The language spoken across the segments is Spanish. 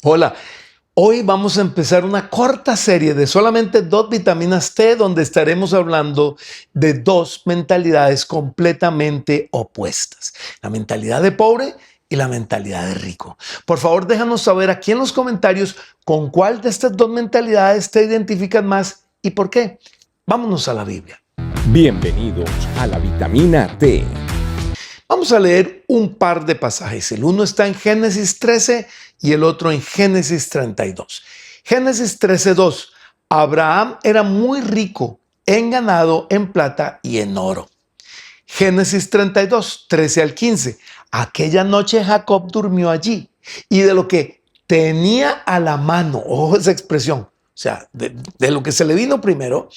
Hola, hoy vamos a empezar una corta serie de solamente 2 vitaminas T donde estaremos hablando de dos mentalidades completamente opuestas, la mentalidad de pobre y la mentalidad de rico. Por favor, déjanos saber aquí en los comentarios con cuál de estas dos mentalidades te identificas más y por qué. Vámonos a la Biblia. Bienvenidos a la vitamina T. Vamos a leer un par de pasajes. El uno está en Génesis 13 y el otro en Génesis 32. Génesis 13:2. Abraham era muy rico en ganado, en plata y en oro. Génesis 32, 13 al 15. Aquella noche Jacob durmió allí y de lo que tenía a la mano, ojo esa expresión, o sea, de lo que se le vino primero,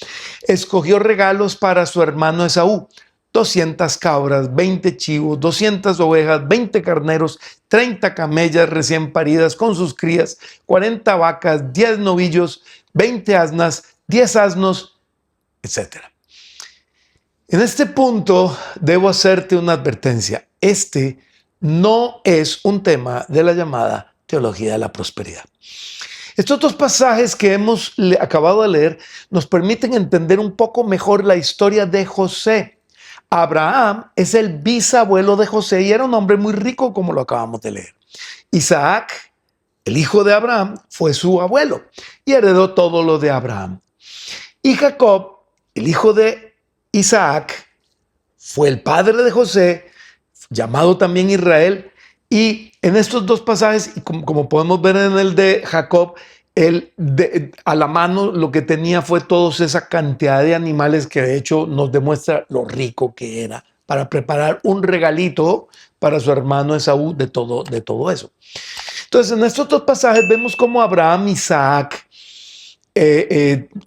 escogió regalos para su hermano Esaú. 200 cabras, 20 chivos, 200 ovejas, 20 carneros, 30 camellas recién paridas con sus crías, 40 vacas, 10 novillos, 20 asnas, 10 asnos, etcétera. En este punto debo hacerte una advertencia. Este no es un tema de la llamada teología de la prosperidad. Estos dos pasajes que hemos acabado de leer nos permiten entender un poco mejor la historia de José. Abraham es el bisabuelo de José y era un hombre muy rico, como lo acabamos de leer. Isaac, el hijo de Abraham, fue su abuelo y heredó todo lo de Abraham. Y Jacob, el hijo de Isaac, fue el padre de José, llamado también Israel. Y en estos dos pasajes, como podemos ver en el de Jacob, a la mano lo que tenía fue toda esa cantidad de animales que de hecho nos demuestra lo rico que era para preparar un regalito para su hermano Esaú de todo eso. Entonces, en estos dos pasajes vemos cómo Abraham, Isaac,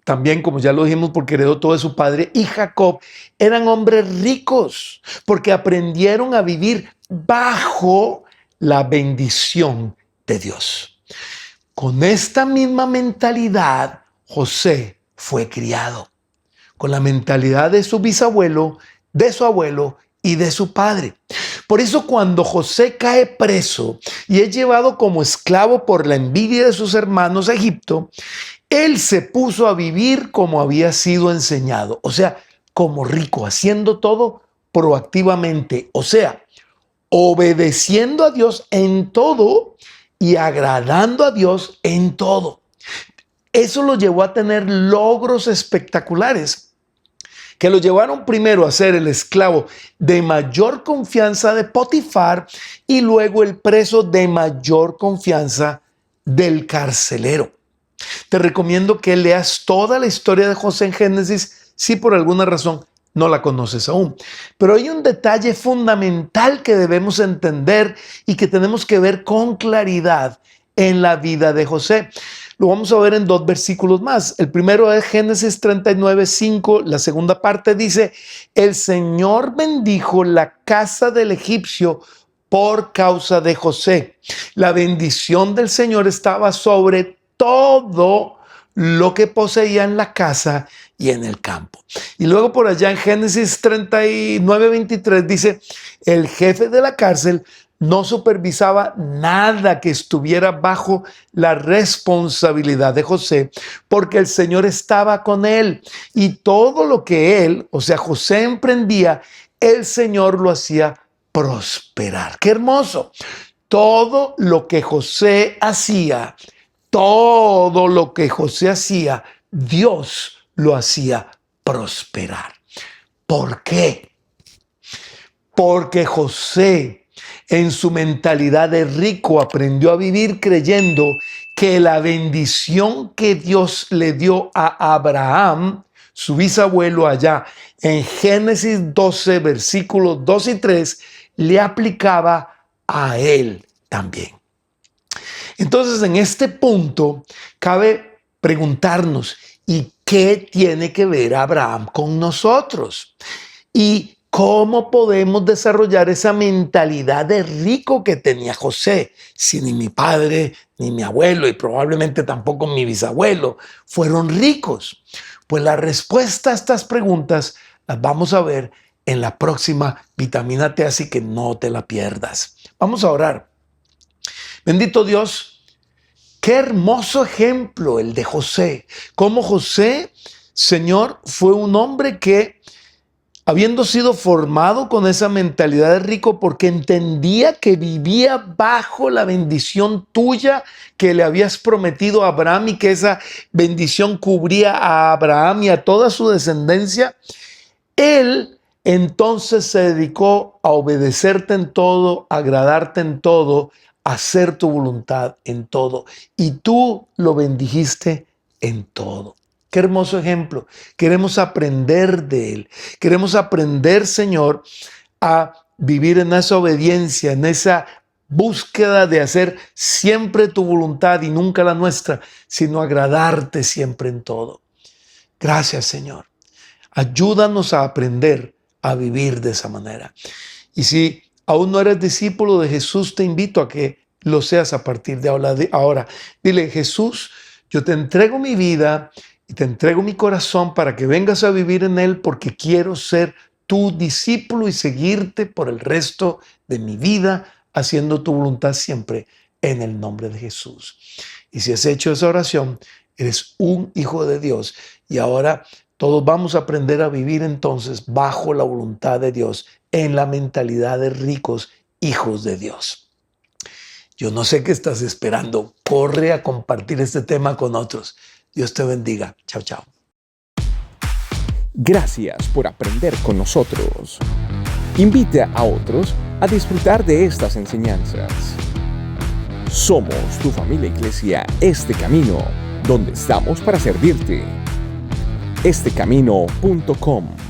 también, como ya lo dijimos, porque heredó todo de su padre, y Jacob eran hombres ricos, porque aprendieron a vivir bajo la bendición de Dios. Con esta misma mentalidad, José fue criado, con la mentalidad de su bisabuelo, de su abuelo y de su padre. Por eso cuando José cae preso y es llevado como esclavo por la envidia de sus hermanos a Egipto, él se puso a vivir como había sido enseñado, o sea, como rico, haciendo todo proactivamente, o sea, obedeciendo a Dios en todo y agradando a Dios en todo. Eso lo llevó a tener logros espectaculares que lo llevaron primero a ser el esclavo de mayor confianza de Potifar y luego el preso de mayor confianza del carcelero. Te recomiendo que leas toda la historia de José en Génesis si por alguna razón no la conoces aún. Pero hay un detalle fundamental que debemos entender y que tenemos que ver con claridad en la vida de José. Lo vamos a ver en 2 versículos más. El primero es Génesis 39:5. La segunda parte dice: el Señor bendijo la casa del egipcio por causa de José. La bendición del Señor estaba sobre todo lo que poseía en la casa y en el campo. Y luego por allá en Génesis 39:23 dice: el jefe de la cárcel no supervisaba nada que estuviera bajo la responsabilidad de José, porque el Señor estaba con él y todo lo que él, o sea, José emprendía, el Señor lo hacía prosperar. ¡Qué hermoso! Todo lo que José hacía, Dios lo hacía prosperar. ¿Por qué? Porque José, en su mentalidad de rico, aprendió a vivir creyendo que la bendición que Dios le dio a Abraham, su bisabuelo allá, en Génesis 12, versículos 2 y 3, le aplicaba a él también. Entonces, en este punto, cabe preguntarnos, ¿y qué tiene que ver Abraham con nosotros? ¿Y cómo podemos desarrollar esa mentalidad de rico que tenía José? Si ni mi padre, ni mi abuelo, y probablemente tampoco mi bisabuelo, fueron ricos. Pues la respuesta a estas preguntas las vamos a ver en la próxima Vitamina T, así que no te la pierdas. Vamos a orar. Bendito Dios, Qué hermoso ejemplo el de José. Cómo José, Señor, fue un hombre que, habiendo sido formado con esa mentalidad de rico, porque entendía que vivía bajo la bendición tuya que le habías prometido a Abraham y que esa bendición cubría a Abraham y a toda su descendencia, él entonces se dedicó a obedecerte en todo, a agradarte en todo, a hacer tu voluntad en todo. Y tú lo bendijiste en todo. Qué hermoso ejemplo. Queremos aprender de él. Queremos aprender, Señor, a vivir en esa obediencia, en esa búsqueda de hacer siempre tu voluntad y nunca la nuestra, sino agradarte siempre en todo. Gracias, Señor. Ayúdanos a aprender a vivir de esa manera. Y si aún no eres discípulo de Jesús, te invito a que lo seas a partir de ahora. Dile: Jesús, yo te entrego mi vida y te entrego mi corazón para que vengas a vivir en él, porque quiero ser tu discípulo y seguirte por el resto de mi vida, haciendo tu voluntad siempre en el nombre de Jesús. Y si has hecho esa oración, eres un hijo de Dios. Y ahora todos vamos a aprender a vivir entonces bajo la voluntad de Dios, en la mentalidad de ricos hijos de Dios. Yo no sé qué estás esperando. Corre a compartir este tema con otros. Dios te bendiga. Chao, chao. Gracias por aprender con nosotros. Invita a otros a disfrutar de estas enseñanzas. Somos tu familia Iglesia Este Camino, donde estamos para servirte. estecamino.com